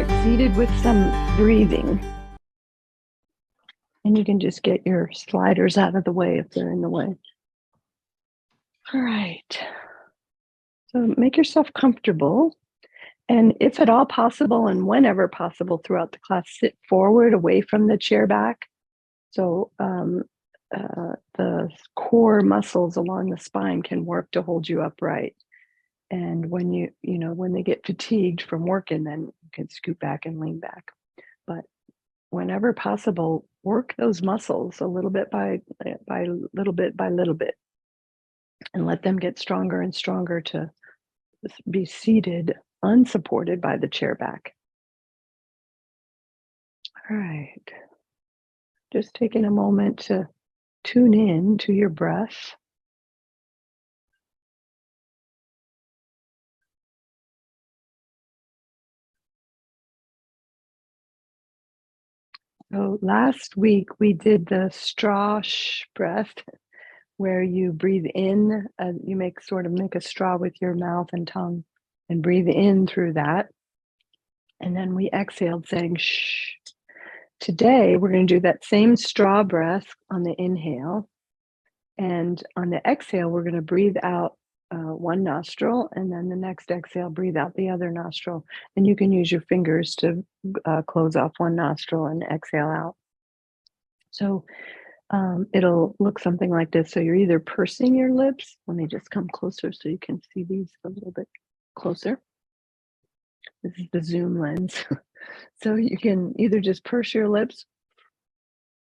get seated with some breathing. And you can just get your sliders out of the way if they're in the way. All right. So make yourself comfortable. And if at all possible, and whenever possible throughout the class, sit forward away from the chair back. So the core muscles along the spine can work to hold you upright. And when when they get fatigued from working, then you can scoot back and lean back. But whenever possible, work those muscles a little bit by little bit by little bit, and let them get stronger and stronger to be seated unsupported by the chair back. All right. Just taking a moment to tune in to your breath. So last week we did the straw breath, where you breathe in, you make a straw with your mouth and tongue and breathe in through that. And then we exhaled saying shh. Today we're going to do that same straw breath on the inhale. And on the exhale, we're going to breathe out one nostril, and then the next exhale, breathe out the other nostril. And you can use your fingers to close off one nostril and exhale out. So it'll look something like this. So you're either pursing your lips. Let me just come closer so you can see these a little bit closer. This is the zoom lens. So you can either just purse your lips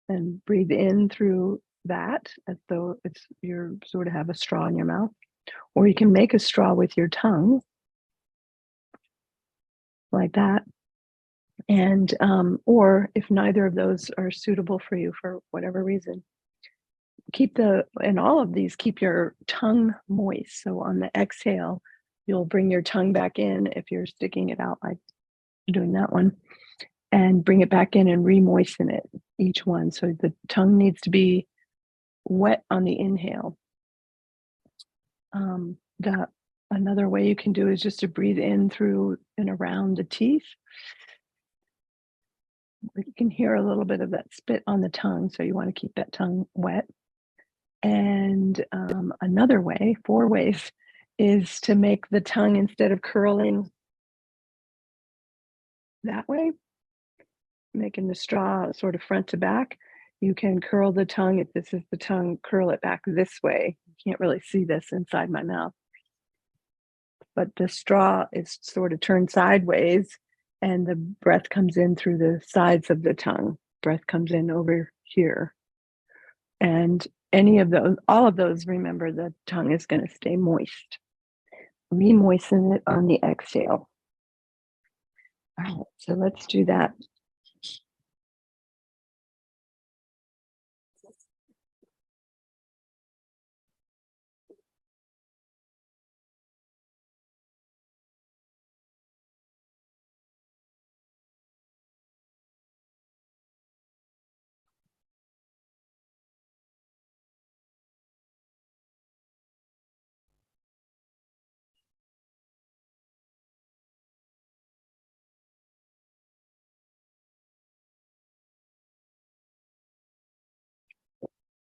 and breathe in through that as though you're sort of have a straw in your mouth, or you can make a straw with your tongue like that. And or if neither of those are suitable for you for whatever reason, keep your tongue moist. So on the exhale, you'll bring your tongue back in if you're sticking it out like doing that one, and bring it back in and re-moisten it, each one. So the tongue needs to be wet on the inhale. Another way you can do is just to breathe in through and around the teeth. You can hear a little bit of that spit on the tongue, so you want to keep that tongue wet. And another way, 4 ways, is to make the tongue, instead of curling that way, making the straw sort of front to back, you can curl the tongue. If this is the tongue, curl it back this way. You can't really see this inside my mouth, but the straw is sort of turned sideways, and the breath comes in through the sides of the tongue. Breath comes in over here. And all of those, remember, the tongue is going to stay moist. Re-moisten it on the exhale. All right, so let's do that.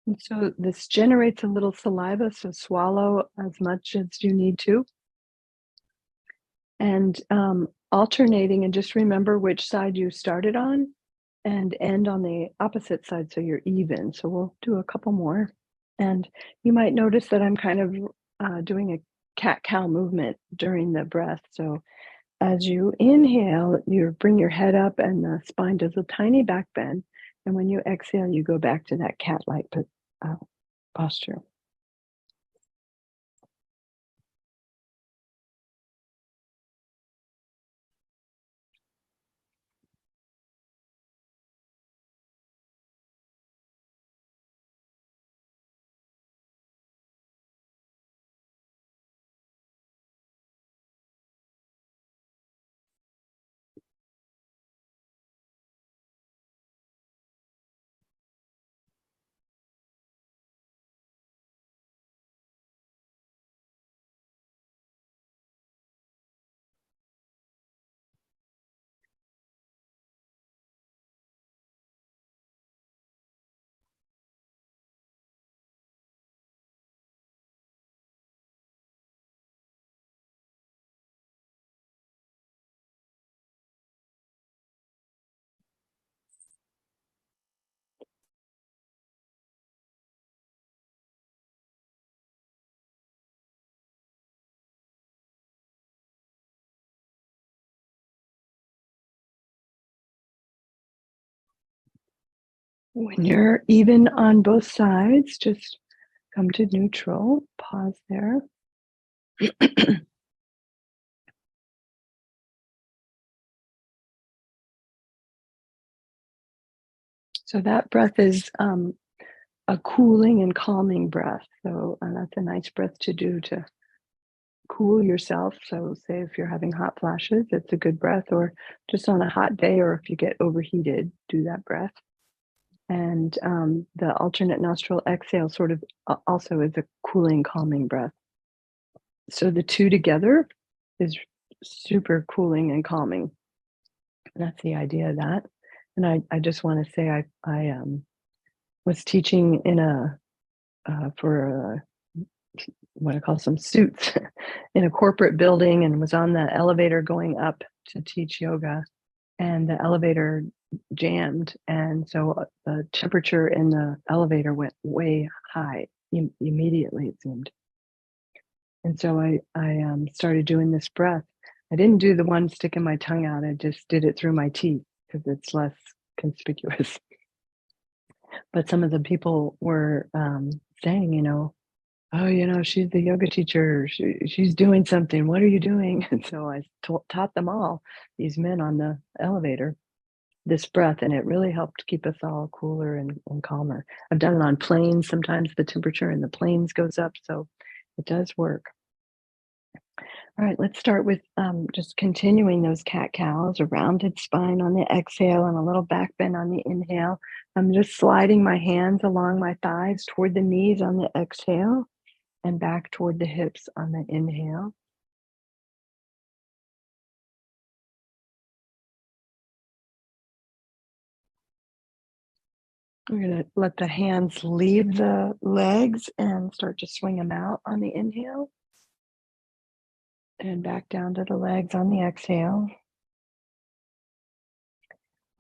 And so this generates a little saliva, so swallow as much as you need to. And alternating, and just remember which side you started on and end on the opposite side so you're even. So we'll do a couple more. And you might notice that I'm kind of doing a cat-cow movement during the breath. So as you inhale, you bring your head up and the spine does a tiny back bend. And when you exhale, you go back to that cat-like posture. When you're even on both sides, just come to neutral, pause there. So that breath is a cooling and calming breath. So that's a nice breath to do to cool yourself. So, say if you're having hot flashes, it's a good breath, or just on a hot day, or if you get overheated, do that breath. And the alternate nostril exhale sort of also is a cooling, calming breath. So the two together is super cooling and calming. That's the idea of that. And I just want to say I was teaching in a for what I call some suits in a corporate building, and was on the elevator going up to teach yoga, and the elevator jammed, and so the temperature in the elevator went way high immediately, it seemed. And so I started doing this breath. I didn't do the one sticking my tongue out. I just did it through my teeth because it's less conspicuous. But some of the people were saying, oh, she's the yoga teacher. She's doing something. What are you doing? And so I taught them all, these men on the elevator, this breath, and it really helped keep us all cooler and calmer. I've done it on planes. Sometimes the temperature in the planes goes up, so it does work. All right, let's start with just continuing those cat-cows, a rounded spine on the exhale and a little back bend on the inhale. I'm just sliding my hands along my thighs toward the knees on the exhale and back toward the hips on the inhale. We're going to let the hands leave the legs and start to swing them out on the inhale. And back down to the legs on the exhale.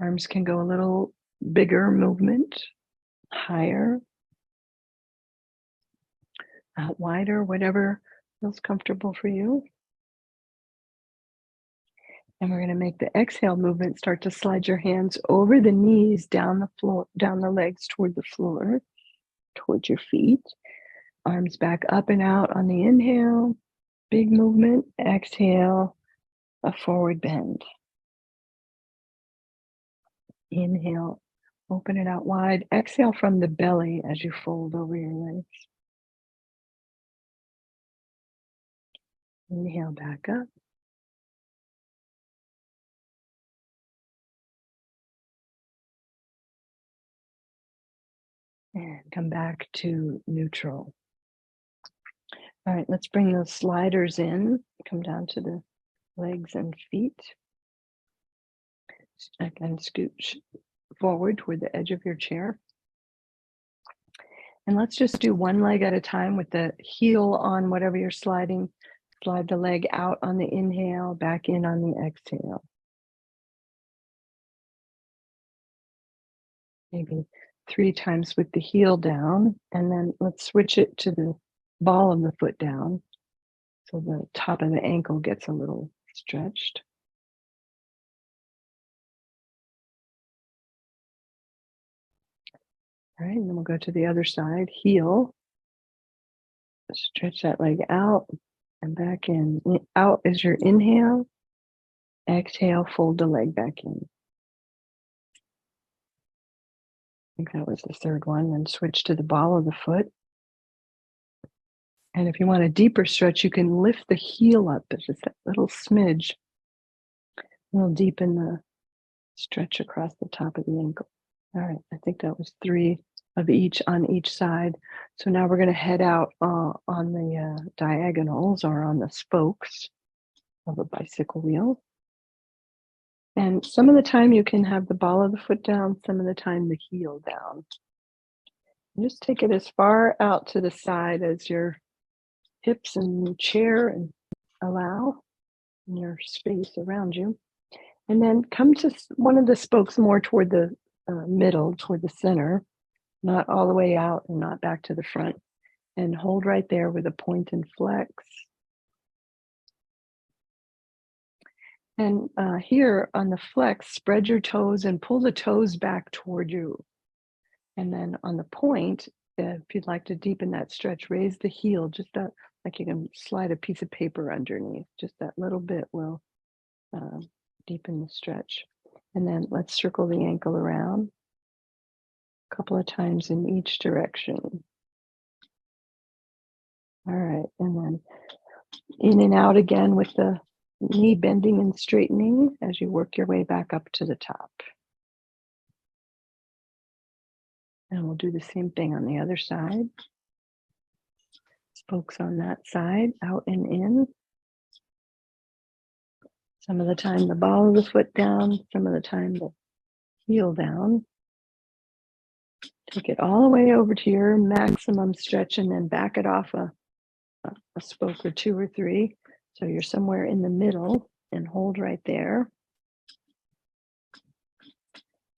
Arms can go a little bigger movement, higher, out wider, whatever feels comfortable for you. And we're going to make the exhale movement. Start to slide your hands over the knees, down the floor, down the legs toward the floor, towards your feet. Arms back up and out on the inhale. Big movement. Exhale, a forward bend. Inhale, open it out wide. Exhale from the belly as you fold over your legs. Inhale back up. And come back to neutral. All right, let's bring those sliders in. Come down to the legs and feet. And scooch forward toward the edge of your chair. And let's just do one leg at a time with the heel on whatever you're sliding. Slide the leg out on the inhale, back in on the exhale. Maybe 3 times with the heel down, and then let's switch it to the ball of the foot down. So the top of the ankle gets a little stretched. All right, and then we'll go to the other side. Heel, stretch that leg out and back in. Out is your inhale. Exhale, fold the leg back in. I think that was the third one. Then switch to the ball of the foot. And if you want a deeper stretch, you can lift the heel up just that little smidge. We'll deepen the stretch across the top of the ankle. All right, I think that was 3 of each on each side. So now we're going to head out on the diagonals or on the spokes of a bicycle wheel. And some of the time you can have the ball of the foot down, some of the time the heel down. And just take it as far out to the side as your hips and your chair and allow in your space around you. And then come to one of the spokes more toward the middle, toward the center, not all the way out and not back to the front. And hold right there with a point and flex. And here on the flex, spread your toes and pull the toes back toward you. And then on the point, if you'd like to deepen that stretch, raise the heel, just that, like you can slide a piece of paper underneath. Just that little bit will uh, deepen the stretch. And then let's circle the ankle around a couple of times in each direction. All right, and then in and out again with the knee bending and straightening as you work your way back up to the top. And we'll do the same thing on the other side. Spokes on that side, out and in. Some of the time the ball of the foot down, some of the time the heel down. Take it all the way over to your maximum stretch and then back it off a spoke or two or three. So you're somewhere in the middle and hold right there.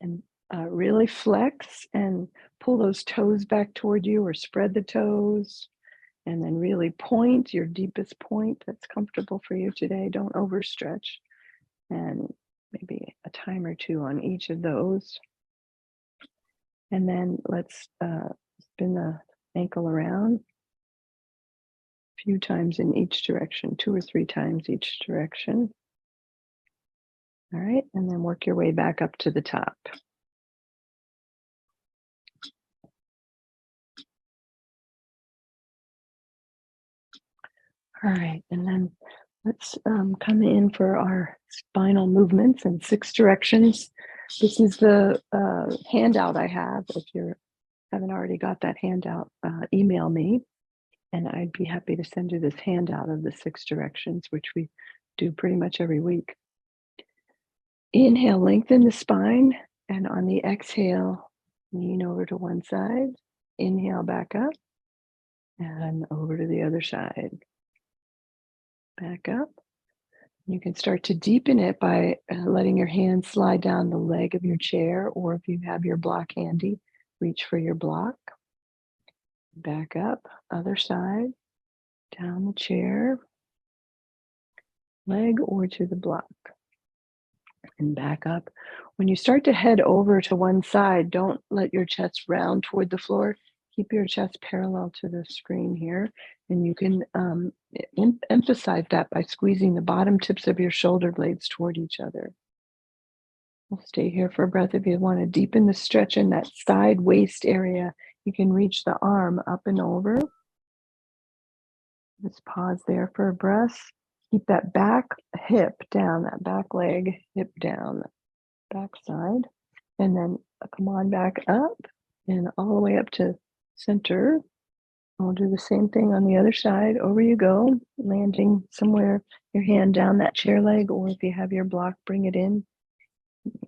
And really flex and pull those toes back toward you or spread the toes. And then really point your deepest point that's comfortable for you today. Don't overstretch. And maybe a time or two on each of those. And then let's spin the ankle around a few times in each direction, 2 or 3 times each direction. All right, and then work your way back up to the top. All right, and then let's come in for our spinal movements in 6 directions. This is the handout I have. If you haven't already got that handout, email me, and I'd be happy to send you this handout of the 6 directions, which we do pretty much every week. Inhale, lengthen the spine, and on the exhale, lean over to one side. Inhale, back up, and over to the other side. Back up. You can start to deepen it by letting your hand slide down the leg of your chair, or if you have your block handy, reach for your block. Back up, other side, down the chair, leg or to the block. And back up. When you start to head over to one side, don't let your chest round toward the floor. Keep your chest parallel to the screen here. And you can emphasize that by squeezing the bottom tips of your shoulder blades toward each other. We'll stay here for a breath. If you want to deepen the stretch in that side waist area, you can reach the arm up and over. Just pause there for a breath. Keep that back hip down, that back leg, hip down, back side. And then come on back up and all the way up to center. I'll do the same thing on the other side. Over you go, landing somewhere, your hand down that chair leg, or if you have your block, bring it in.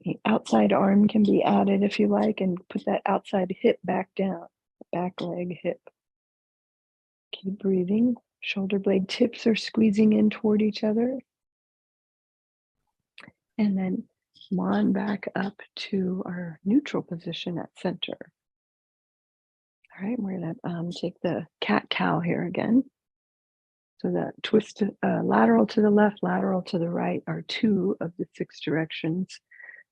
The outside arm can be added if you like, and put that outside hip back down, back leg, hip. Keep breathing. Shoulder blade tips are squeezing in toward each other. And then come on back up to our neutral position at center. All right, we're going to take the cat-cow here again. So the twist lateral to the left, lateral to the right are 2 of the 6 directions.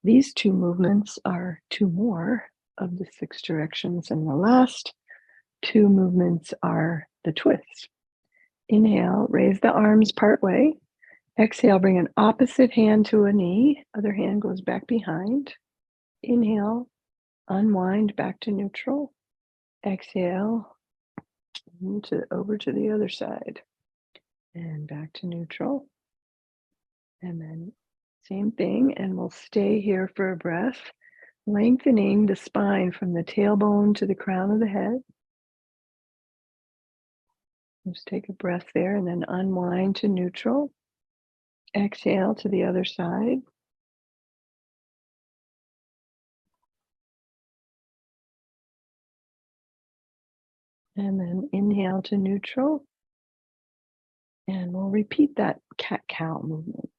These 2 movements are 2 more of the 6 directions. And the last 2 movements are the twists. Inhale, raise the arms part way. Exhale, bring an opposite hand to a knee. Other hand goes back behind. Inhale, unwind back to neutral. Exhale, over to the other side. And back to neutral. And then same thing, and we'll stay here for a breath, lengthening the spine from the tailbone to the crown of the head. Just take a breath there and then unwind to neutral. Exhale to the other side. And then inhale to neutral. And we'll repeat that cat-cow movement.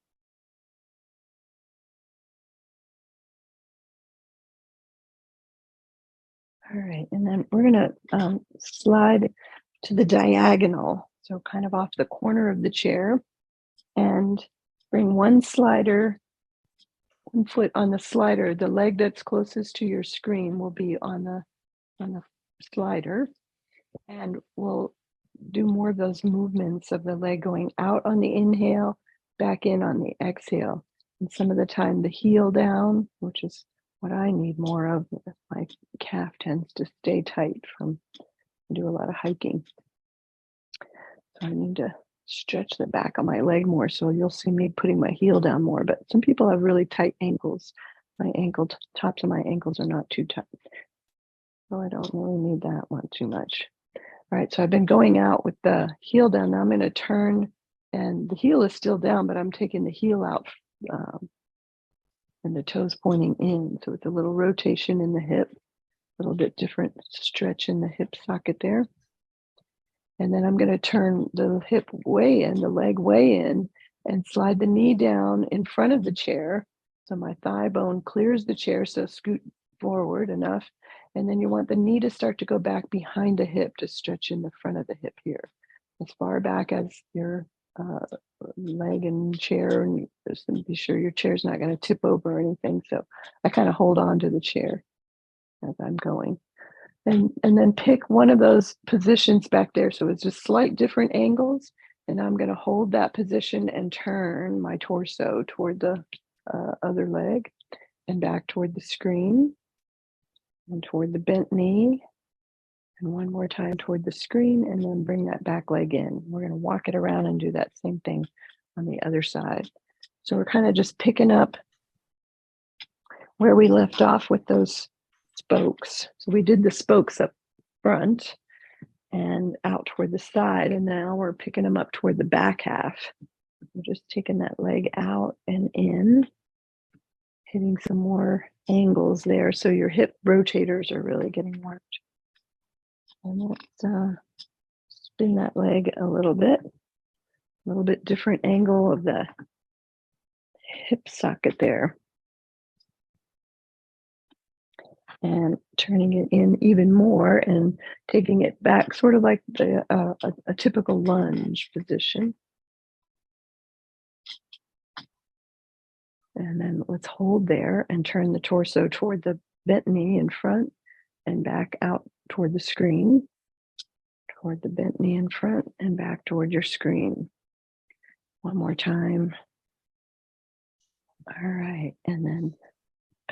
All right, and then we're going to slide to the diagonal, so kind of off the corner of the chair, and bring one foot on the slider. The leg that's closest to your screen will be on the on the slider, and we'll do more of those movements of the leg going out on the inhale, back in on the exhale. And some of the time the heel down, which is what I need more of. My calf tends to stay tight from do a lot of hiking. So I need to stretch the back of my leg more. So you'll see me putting my heel down more. But some people have really tight ankles. My tops of my ankles are not too tight. So I don't really need that one too much. All right, so I've been going out with the heel down. Now I'm going to turn, and the heel is still down, but I'm taking the heel out and the toes pointing in. So it's a little rotation in the hip, a little bit different stretch in the hip socket there. And then I'm going to turn the hip way in, the leg way in, and slide the knee down in front of the chair. So my thigh bone clears the chair, so scoot forward enough. And then you want the knee to start to go back behind the hip to stretch in the front of the hip here, as far back as your leg and chair, and just be sure your chair's not going to tip over or anything. So I kind of hold on to the chair as I'm going. And then pick one of those positions back there. So it's just slight different angles. And I'm going to hold that position and turn my torso toward the other leg and back toward the screen and toward the bent knee. And one more time toward the screen, and then bring that back leg in. We're going to walk it around and do that same thing on the other side. So we're kind of just picking up where we left off with those spokes. So we did the spokes up front and out toward the side, and now we're picking them up toward the back half. We're just taking that leg out and in, hitting some more angles there, so your hip rotators are really getting worked. And let's spin that leg a little bit different angle of the hip socket there. And turning it in even more and taking it back, sort of like a typical lunge position. And then let's hold there and turn the torso toward the bent knee in front and back out toward the screen, toward the bent knee in front and back toward your screen. One more time. All right, and then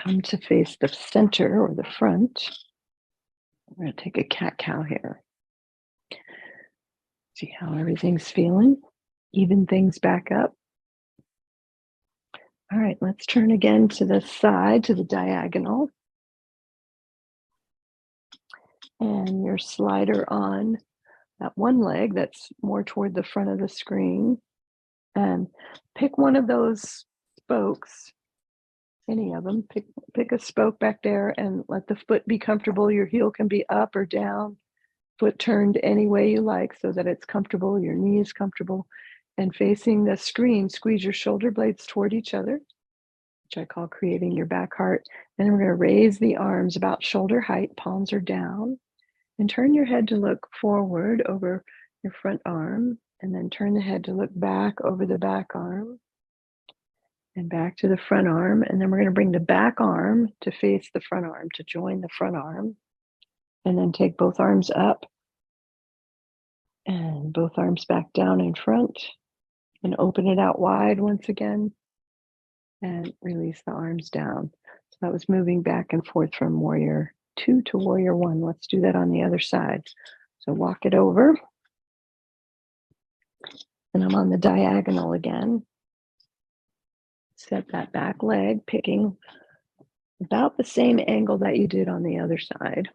come to face the center or the front. We're going to take a cat-cow here. See how everything's feeling. Even things back up. All right, let's turn again to the side, to the diagonal. And your slider on that one leg that's more toward the front of the screen. And pick one of those spokes, any of them. Pick a spoke back there and let the foot be comfortable. Your heel can be up or down, foot turned any way you like so that it's comfortable, your knee is comfortable. And facing the screen, squeeze your shoulder blades toward each other, which I call creating your back heart. And we're going to raise the arms about shoulder height, palms are down, and turn your head to look forward over your front arm, and then turn the head to look back over the back arm and back to the front arm. And then we're going to bring the back arm to face the front arm, to join the front arm, and then take both arms up and both arms back down in front, and open it out wide once again and release the arms down. So that was moving back and forth from warrior 2 to warrior 1. Let's do that on the other side. So walk it over. And I'm on the diagonal again. Set that back leg, picking about the same angle that you did on the other side.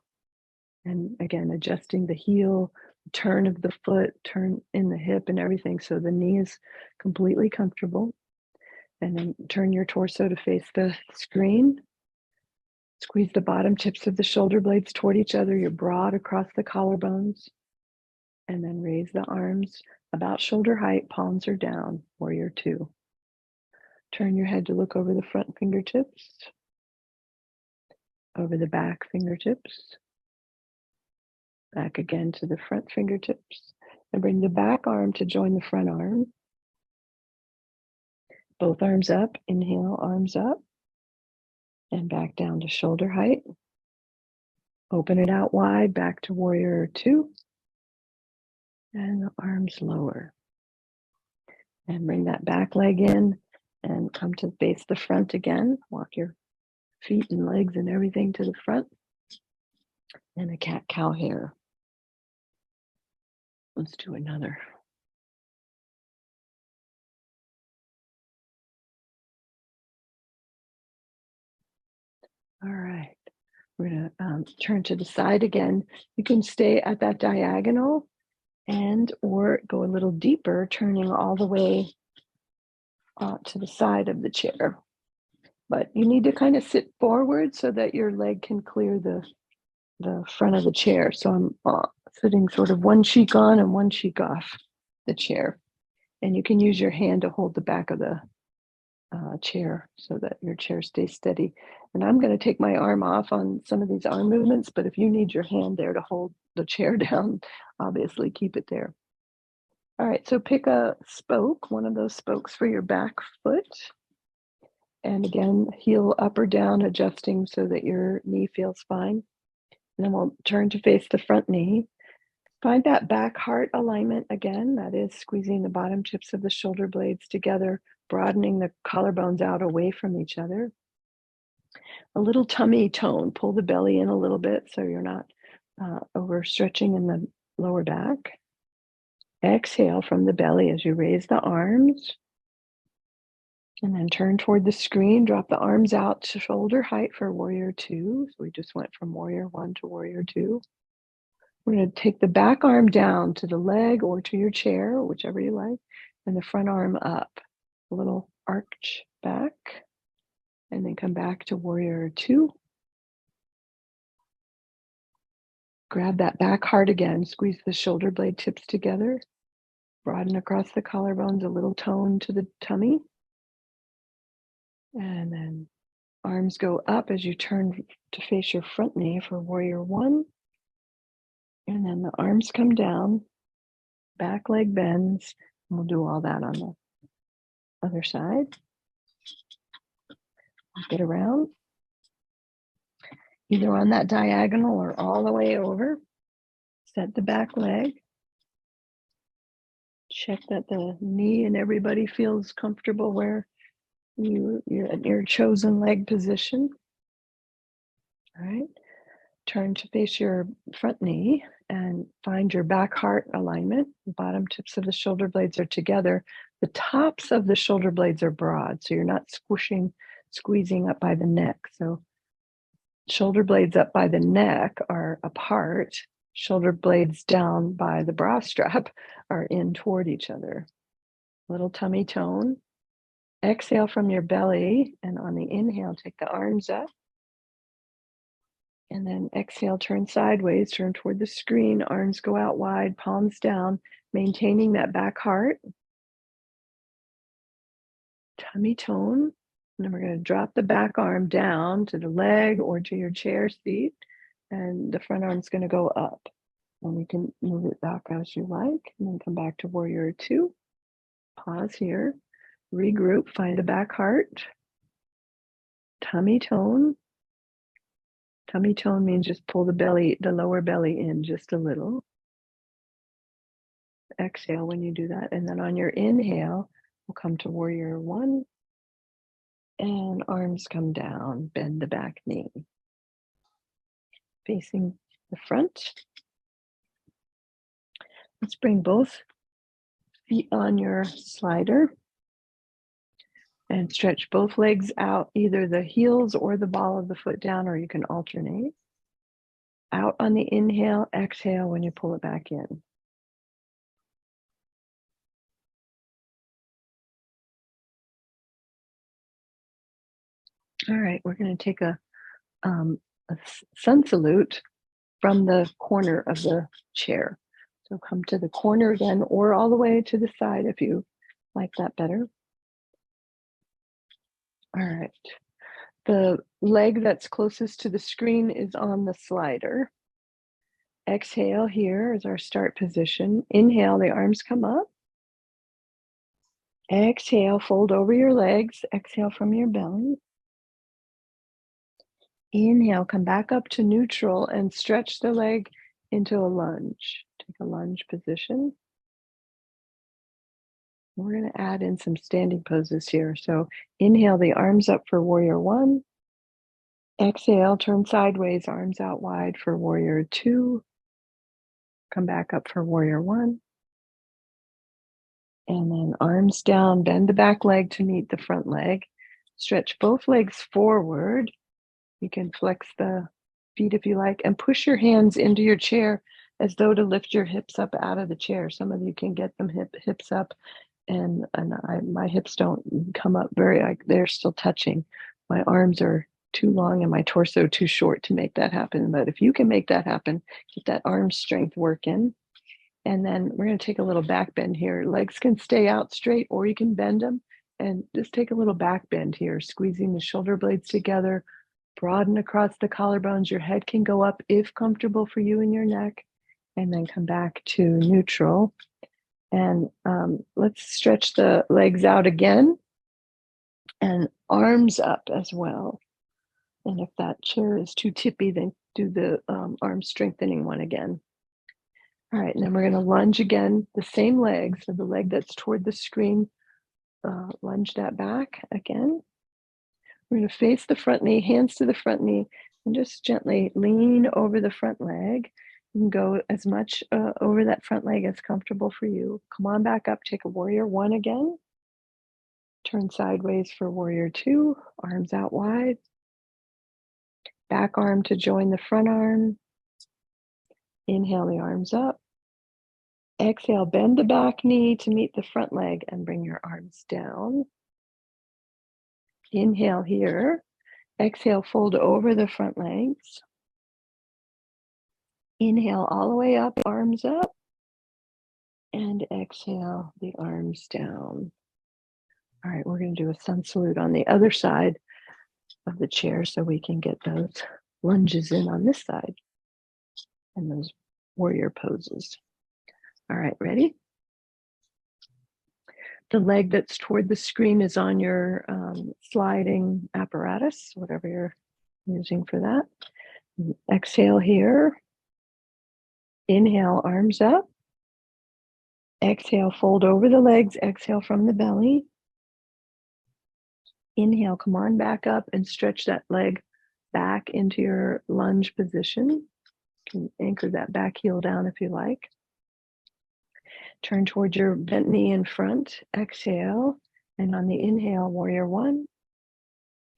And again, adjusting the heel, turn of the foot, turn in the hip and everything so the knee is completely comfortable. And then turn your torso to face the screen. Squeeze the bottom tips of the shoulder blades toward each other. You're broad across the collarbones. And then raise the arms about shoulder height, palms are down, warrior 2. Turn your head to look over the front fingertips, over the back fingertips, back again to the front fingertips, and bring the back arm to join the front arm. Both arms up, inhale, arms up, and back down to shoulder height. Open it out wide, back to warrior two, and the arms lower. And bring that back leg in and come to face the front again. Walk your feet and legs and everything to the front. And a cat-cow here. Let's do another. All right. We're going to turn to the side again. You can stay at that diagonal and or go a little deeper, turning all the way to the side of the chair. But you need to kind of sit forward so that your leg can clear the front of the chair. So I'm sitting sort of one cheek on and one cheek off the chair. And you can use your hand to hold the back of the chair so that your chair stays steady. And I'm going to take my arm off on some of these arm movements, but if you need your hand there to hold the chair down, obviously keep it there. All right, so pick a spoke, one of those spokes for your back foot. And again, heel up or down, adjusting so that your knee feels fine. And then we'll turn to face the front knee. Find that back heart alignment again. That is squeezing the bottom tips of the shoulder blades together, broadening the collarbones out away from each other. A little tummy tone. Pull the belly in a little bit so you're not overstretching in the lower back. Exhale from the belly as you raise the arms. And then turn toward the screen. Drop the arms out to shoulder height for warrior two. So we just went from warrior one to warrior two. We're going to take the back arm down to the leg or to your chair, whichever you like, and the front arm up. A little arch back, and then come back to warrior two. Grab that back heart again, squeeze the shoulder blade tips together, broaden across the collarbones, a little tone to the tummy. And then arms go up as you turn to face your front knee for warrior one. And then the arms come down, back leg bends. We'll do all that on the other side. Get around, either on that diagonal or all the way over. Set the back leg. Check that the knee and everybody feels comfortable where you're at your chosen leg position. All right. Turn to face your front knee and find your back heart alignment. The bottom tips of the shoulder blades are together. The tops of the shoulder blades are broad, so you're not squeezing up by the neck. So shoulder blades up by the neck are apart. Shoulder blades down by the bra strap are in toward each other. Little tummy tone. Exhale from your belly, and on the inhale, take the arms up. And then exhale, turn sideways, turn toward the screen, arms go out wide, palms down, maintaining that back heart. Tummy tone. And then we're going to drop the back arm down to the leg or to your chair seat, and the front arm's going to go up. And you can move it back as you like, and then come back to warrior two. Pause here, regroup, find a back heart. Tummy tone. Tummy tone means just pull the lower belly in just a little. Exhale when you do that. And then on your inhale, we'll come to warrior one. And arms come down, bend the back knee. Facing the front. Let's bring both feet on your slider. And stretch both legs out, either the heels or the ball of the foot down, or you can alternate. Out on the inhale, exhale when you pull it back in. All right, we're going to take a sun salute from the corner of the chair. So come to the corner again, or all the way to the side if you like that better. All right. The leg that's closest to the screen is on the slider. Exhale here is our start position. Inhale, the arms come up. Exhale, fold over your legs. Exhale from your belly. Inhale, come back up to neutral and stretch the leg into a lunge. Take a lunge position. We're going to add in some standing poses here. So inhale the arms up for warrior one. Exhale, turn sideways, arms out wide for warrior two. Come back up for warrior one. And then arms down, bend the back leg to meet the front leg. Stretch both legs forward. You can flex the feet if you like, and push your hands into your chair as though to lift your hips up out of the chair. Some of you can get them hips up, and my hips don't come up very, they're still touching. My arms are too long and my torso too short to make that happen. But if you can make that happen, get that arm strength working. And then we're going to take a little back bend here. Legs can stay out straight, or you can bend them. And just take a little back bend here, squeezing the shoulder blades together, broaden across the collarbones. Your head can go up if comfortable for you in your neck, and then come back to neutral. And let's stretch the legs out again, and arms up as well. And if that chair is too tippy, then do the arm strengthening one again. All right, and then we're going to lunge again, the same leg. So the leg that's toward the screen, lunge that back again. We're going to face the front knee, hands to the front knee, and just gently lean over the front leg. You can go as much over that front leg as comfortable for you. Come on back up, take a warrior one again. Turn sideways for warrior two, arms out wide. Back arm to join the front arm. Inhale the arms up. Exhale, bend the back knee to meet the front leg and bring your arms down. Inhale here. Exhale, fold over the front legs. Inhale all the way up, arms up. And exhale, the arms down. All right, we're going to do a sun salute on the other side of the chair so we can get those lunges in on this side and those warrior poses. All right, ready? The leg that's toward the screen is on your sliding apparatus, whatever you're using for that. Exhale here. Inhale, arms up. Exhale, fold over the legs. Exhale from the belly. Inhale, come on back up and stretch that leg back into your lunge position. You can anchor that back heel down if you like. Turn towards your bent knee in front. Exhale. And on the inhale, warrior one.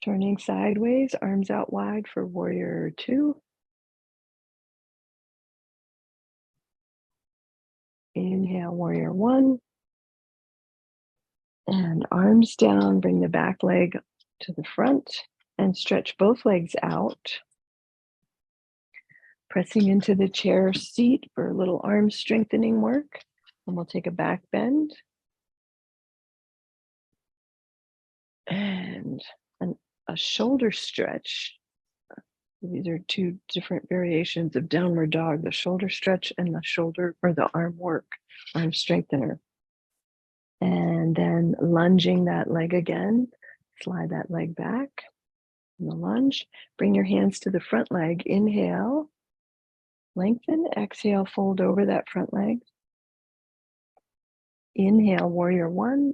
Turning sideways, arms out wide for warrior two. Inhale, warrior one. And arms down, bring the back leg to the front and stretch both legs out. Pressing into the chair seat for a little arm strengthening work. And we'll take a back bend. And a shoulder stretch. These are two different variations of downward dog, the shoulder stretch and the shoulder or the arm work, arm strengthener. And then lunging that leg again, slide that leg back in the lunge. Bring your hands to the front leg. Inhale, lengthen. Exhale, fold over that front leg. Inhale, warrior one.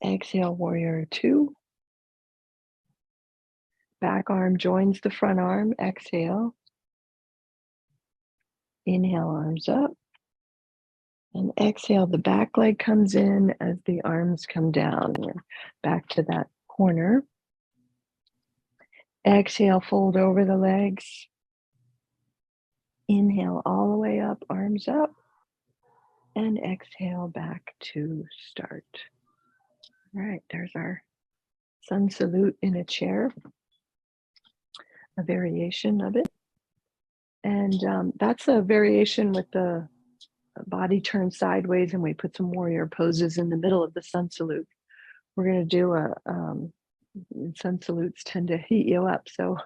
Exhale, warrior two. Back arm joins the front arm. Exhale. Inhale, arms up. And exhale, the back leg comes in as the arms come down. We're back to that corner. Exhale, fold over the legs. Inhale all the way up, arms up. And exhale back to start. All right, there's our sun salute in a chair, a variation of it. And that's a variation with the body turned sideways, and we put some warrior poses in the middle of the sun salute. We're going to do sun salutes tend to heat you up. So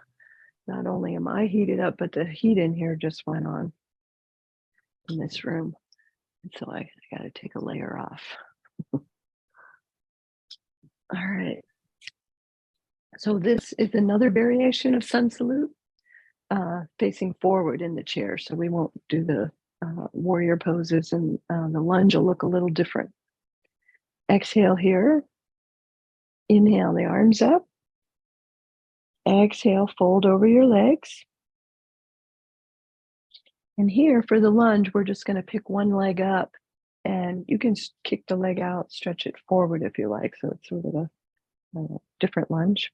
not only am I heated up, but the heat in here just went on in this room. And so I got to take a layer off. All right. So this is another variation of sun salute, facing forward in the chair. So we won't do the warrior poses, and the lunge will look a little different. Exhale here. Inhale the arms up. Exhale, fold over your legs. And here for the lunge, we're just going to pick one leg up, and you can kick the leg out, stretch it forward if you like. So it's sort of a different lunge.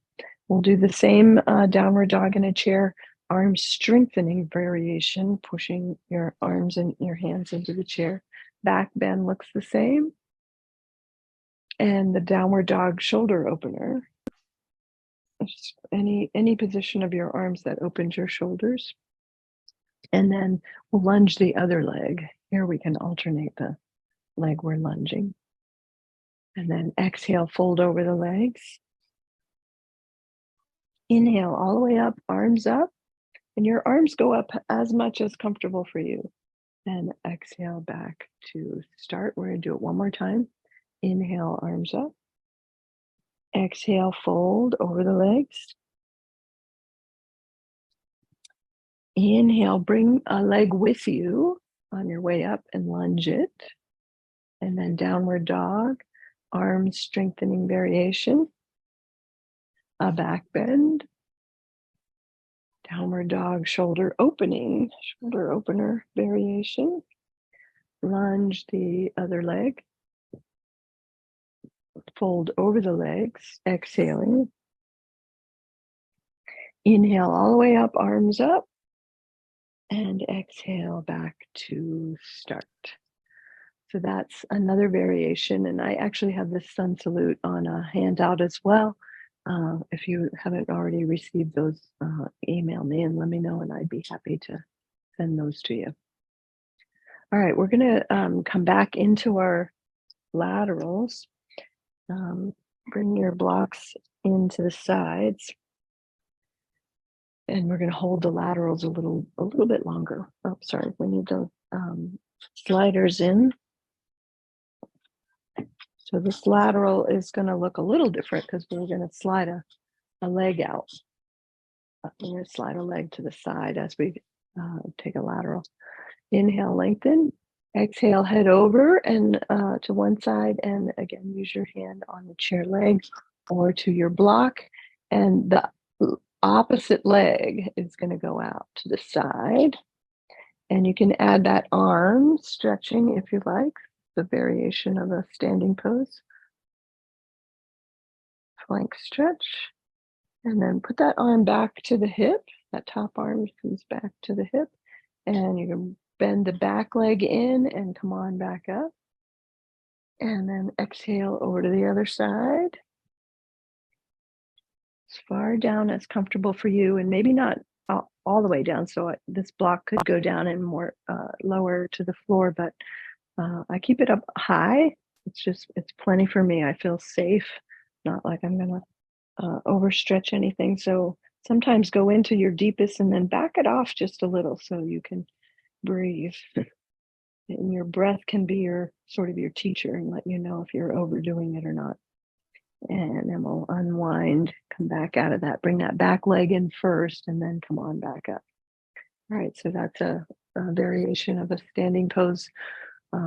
We'll do the same downward dog in a chair, arm strengthening variation, pushing your arms and your hands into the chair. Back bend looks the same. And the downward dog shoulder opener. Just any position of your arms that opens your shoulders. And then we'll lunge the other leg. Here we can alternate the leg we're lunging. And then exhale, fold over the legs. Inhale all the way up, arms up. And your arms go up as much as comfortable for you. Then exhale back to start. We're going to do it one more time. Inhale, arms up. Exhale, fold over the legs. Inhale, bring a leg with you on your way up and lunge it. And then downward dog, arms strengthening variation. A back bend. Downward dog, shoulder opening, shoulder opener variation. Lunge the other leg. Fold over the legs, exhaling. Inhale all the way up, arms up. And exhale back to start. So that's another variation. And I actually have this sun salute on a handout as well. If you haven't already received those, email me and let me know, and I'd be happy to send those to you. All right, we're going to come back into our laterals. Bring your blocks into the sides. And we're going to hold the laterals a little bit longer. Oh, sorry, we need the sliders in. So this lateral is going to look a little different because we're going to slide a leg out. We're going to slide a leg to the side as we take a lateral. Inhale, lengthen. Exhale, head over and to one side. And again, use your hand on the chair leg or to your block. And the opposite leg is going to go out to the side. And you can add that arm stretching if you like, the variation of a standing pose. Flank stretch. And then put that arm back to the hip. That top arm comes back to the hip. And you can bend the back leg in and come on back up. And then exhale over to the other side. As far down as comfortable for you, and maybe not all the way down. So this block could go down and more lower to the floor, but I keep it up high. It's plenty for me. I feel safe, not like I'm gonna overstretch anything. So sometimes go into your deepest and then back it off just a little so you can breathe. And your breath can be your teacher and let you know if you're overdoing it or not. And then we'll unwind, come back out of that, bring that back leg in first, and then come on back up. All right, so that's a variation of a standing pose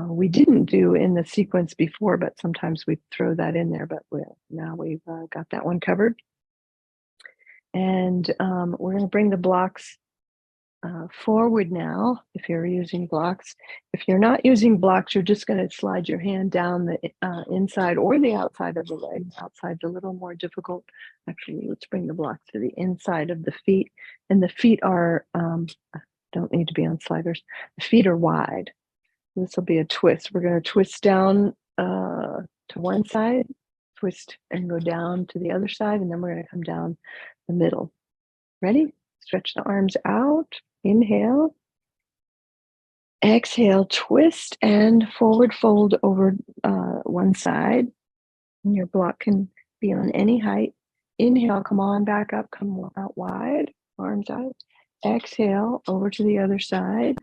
we didn't do in the sequence before, but sometimes we throw that in there, but now we've got that one covered. And we're going to bring the blocks forward now, if you're using blocks. If you're not using blocks, you're just going to slide your hand down the inside or the outside of the leg. Outside's a little more difficult. Actually, let's bring the blocks to the inside of the feet. And the feet are, don't need to be on sliders. The feet are wide. This will be a twist. We're going to twist down to one side, twist and go down to the other side, and then we're going to come down the middle. Ready? Stretch the arms out. Inhale. Exhale, twist and forward fold over one side. And your block can be on any height. Inhale, come on back up, come out wide, arms out. Exhale, over to the other side.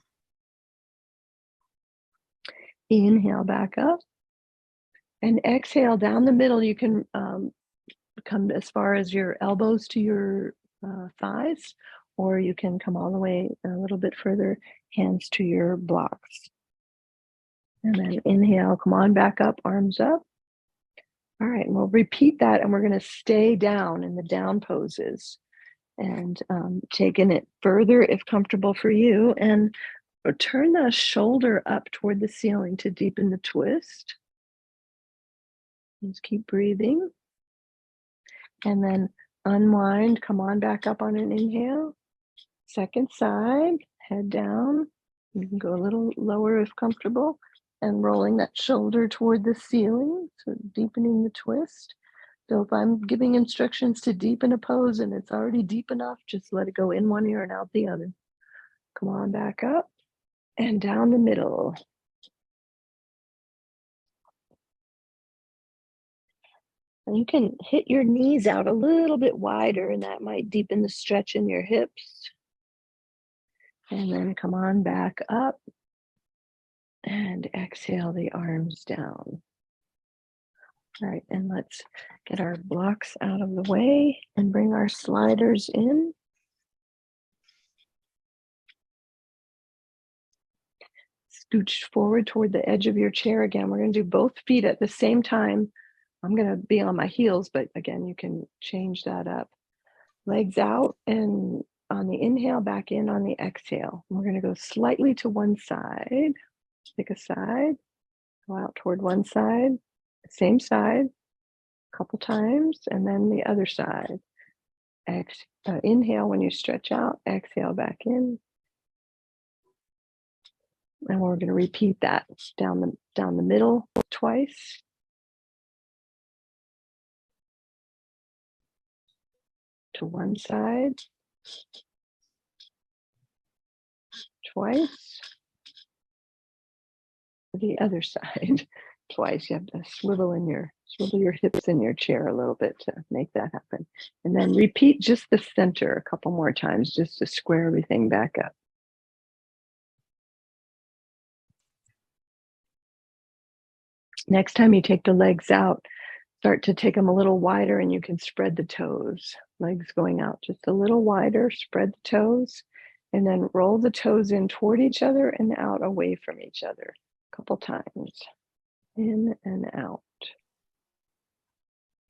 Inhale, back up. And exhale down the middle. You can come as far as your elbows to your thighs, or you can come all the way a little bit further, hands to your blocks. And then inhale, come on back up, arms up. All right, and we'll repeat that, and we're going to stay down in the down poses and taking it further if comfortable for you, and turn the shoulder up toward the ceiling to deepen the twist. Just keep breathing. And then unwind, come on back up on an inhale. Second side, head down. You can go a little lower if comfortable, and rolling that shoulder toward the ceiling, so deepening the twist. So if I'm giving instructions to deepen a pose and it's already deep enough, just let it go in one ear and out the other. Come on back up and down the middle. And you can hit your knees out a little bit wider, and that might deepen the stretch in your hips. And then come on back up and exhale the arms down. All right, and let's get our blocks out of the way and bring our sliders in. Scooch forward toward the edge of your chair again. We're going to do both feet at the same time. I'm going to be on my heels, but again, you can change that up. Legs out, and on the inhale, back in on the exhale. We're going to go slightly to one side, pick a side, go out toward one side, same side, a couple times, and then the other side. Inhale when you stretch out, exhale back in. And we're going to repeat that down the middle twice. To one side, twice, the other side, twice. You have to swivel your hips in your chair a little bit to make that happen. And then repeat just the center a couple more times, just to square everything back up. Next time you take the legs out, start to take them a little wider, and you can spread the toes. Legs going out just a little wider, spread the toes, and then roll the toes in toward each other and out away from each other a couple times. In and out.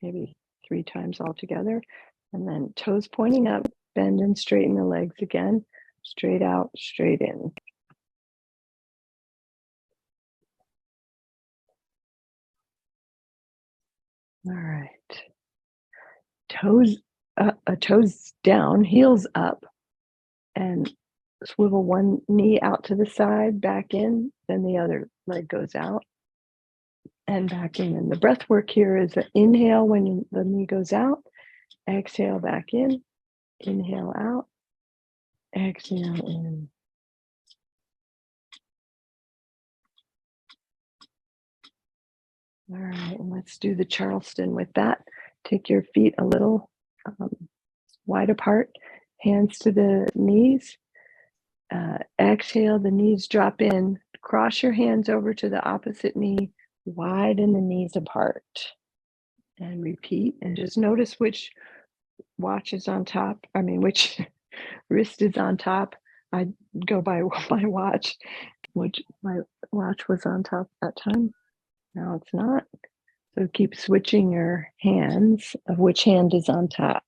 Maybe 3 times altogether. And then toes pointing up, bend and straighten the legs again. Straight out, straight in. All right. Toes down, heels up, and swivel one knee out to the side, back in, then the other leg goes out and back in. And the breath work here is an inhale when the knee goes out, exhale back in, inhale out, exhale in. All right, and let's do the Charleston with that. Take your feet a little wide apart, hands to the knees. Exhale, the knees drop in. Cross your hands over to the opposite knee, widen the knees apart. And repeat, and just notice which watch is on top. Which wrist is on top. I go by my watch, which my watch was on top at that time. Now it's not. So keep switching your hands of which hand is on top.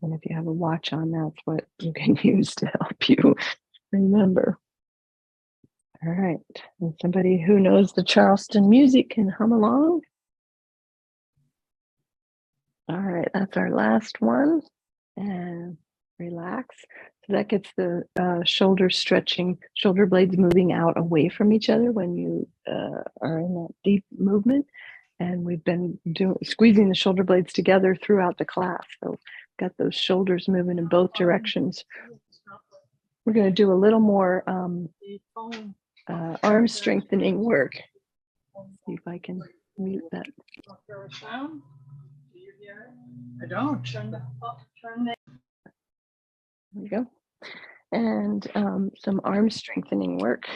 And if you have a watch on, that's what you can use to help you remember. All right. And somebody who knows the Charleston music can hum along. All right. That's our last one. And relax. So that gets the shoulder stretching, shoulder blades moving out away from each other when you are in that deep movement. And we've been squeezing the shoulder blades together throughout the class. So got those shoulders moving in both directions. We're going to do a little more arm strengthening work. See if I can mute that. I don't. There we go. And some arm strengthening work.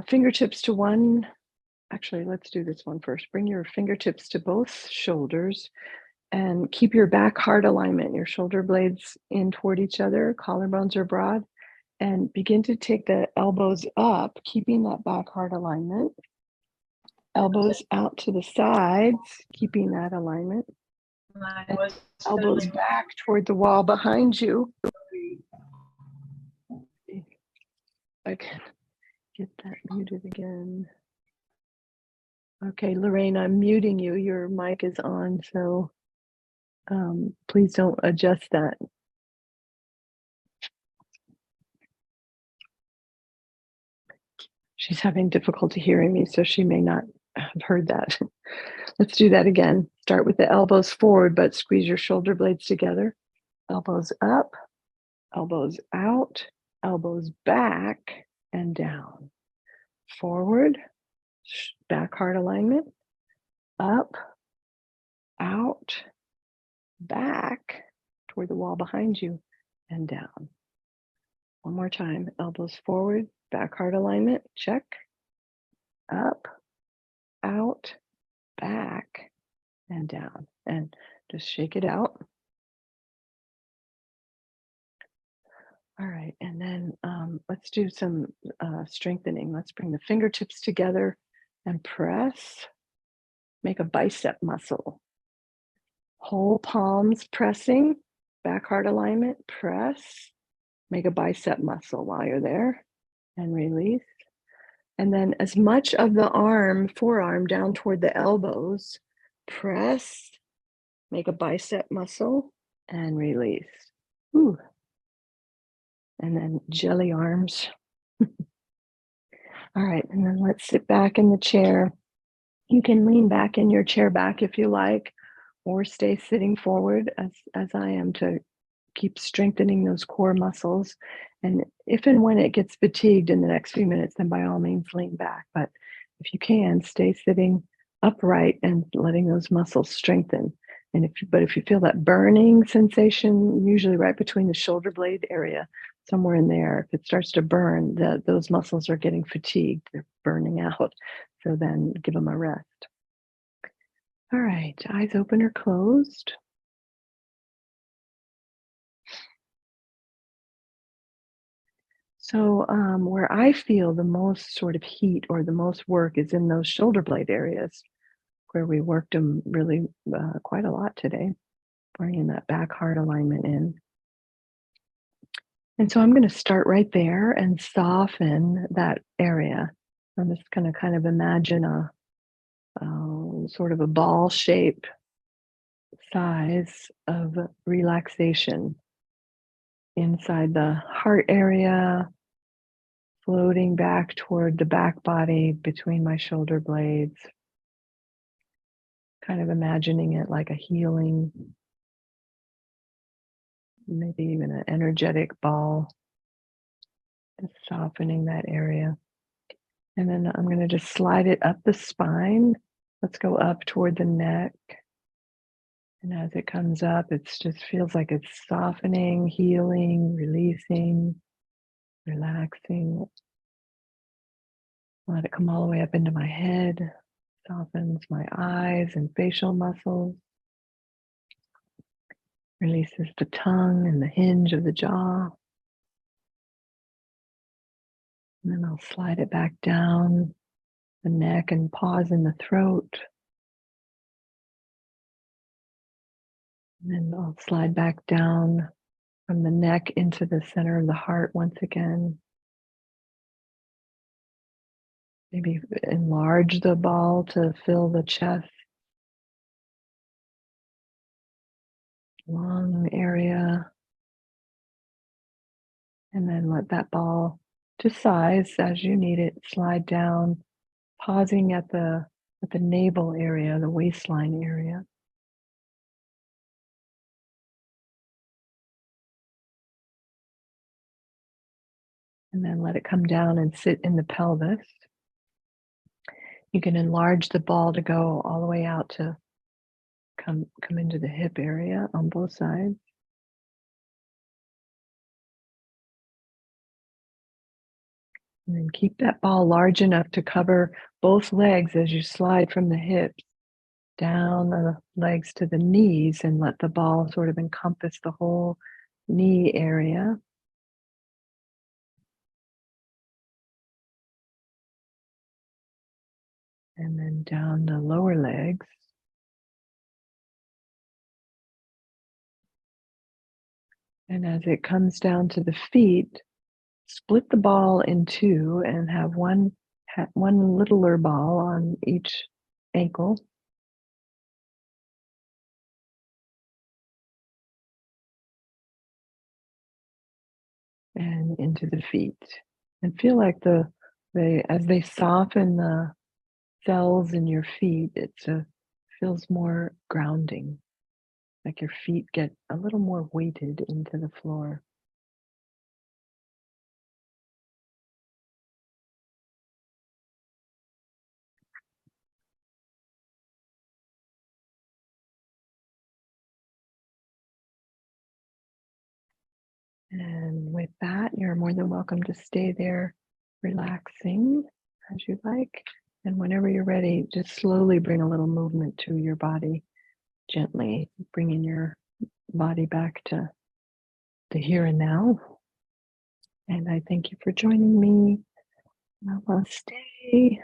Fingertips to one Actually, let's do this one first. Bring your fingertips to both shoulders and keep your back heart alignment, your shoulder blades in toward each other, collarbones are broad, and begin to take the elbows up, keeping that back heart alignment. Elbows out to the sides, keeping that alignment. Mine was Elbows filling. back toward the wall behind you. I can get that muted again. Okay, Lorraine, I'm muting you. Your mic is on, so please don't adjust that. She's having difficulty hearing me, so she may not have heard that. Let's do that again. Start with the elbows forward, but squeeze your shoulder blades together. Elbows up, elbows out, elbows back and down. Forward, back heart alignment, up, out, back toward the wall behind you and down. One more time, elbows forward, back heart alignment, check, up, out, back, and down. And just shake it out. All right, and then let's do some strengthening. Let's bring the fingertips together and press. Make a bicep muscle. Whole palms pressing, back heart alignment, press. Make a bicep muscle while you're there and release. And then as much of the arm, forearm down toward the elbows, press, make a bicep muscle and release. Ooh. And then jelly arms. All right, and then let's sit back in the chair. You can lean back in your chair back if you like, or stay sitting forward as I am to keep strengthening those core muscles. And if and when it gets fatigued in the next few minutes, then by all means lean back. But if you can, stay sitting upright and letting those muscles strengthen. And if you feel that burning sensation, usually right between the shoulder blade area, somewhere in there, if it starts to burn, those muscles are getting fatigued, they're burning out. So then give them a rest. All right, eyes open or closed. So where I feel the most sort of heat or the most work is in those shoulder blade areas where we worked them really quite a lot today, bringing that back heart alignment in. And so I'm going to start right there and soften that area. I'm just going to kind of imagine a sort of a ball shape size of relaxation inside the heart area, floating back toward the back body between my shoulder blades, kind of imagining it like a healing, maybe even an energetic ball, just softening that area. And then I'm going to just slide it up the spine. Let's go up toward the neck. And as it comes up, it just feels like it's softening, healing, releasing, relaxing. Let it come all the way up into my head, softens my eyes and facial muscles, releases the tongue and the hinge of the jaw. And then I'll slide it back down the neck and pause in the throat. And then I'll slide back down from the neck into the center of the heart once again. Maybe enlarge the ball to fill the chest. Long area. And then let that ball, to size as you need it, slide down, pausing at the navel area, the waistline area. And then let it come down and sit in the pelvis. You can enlarge the ball to go all the way out to come into the hip area on both sides. And then keep that ball large enough to cover both legs as you slide from the hips down the legs to the knees and let the ball sort of encompass the whole knee area. And then down the lower legs. And as it comes down to the feet, split the ball in two and have one littler ball on each ankle. And into the feet. And feel like they as they soften the cells in your feet, feels more grounding, like your feet get a little more weighted into the floor. And with that, you're more than welcome to stay there relaxing as you like. And whenever you're ready, just slowly bring a little movement to your body, gently bringing your body back to the here and now. And I thank you for joining me. Namaste.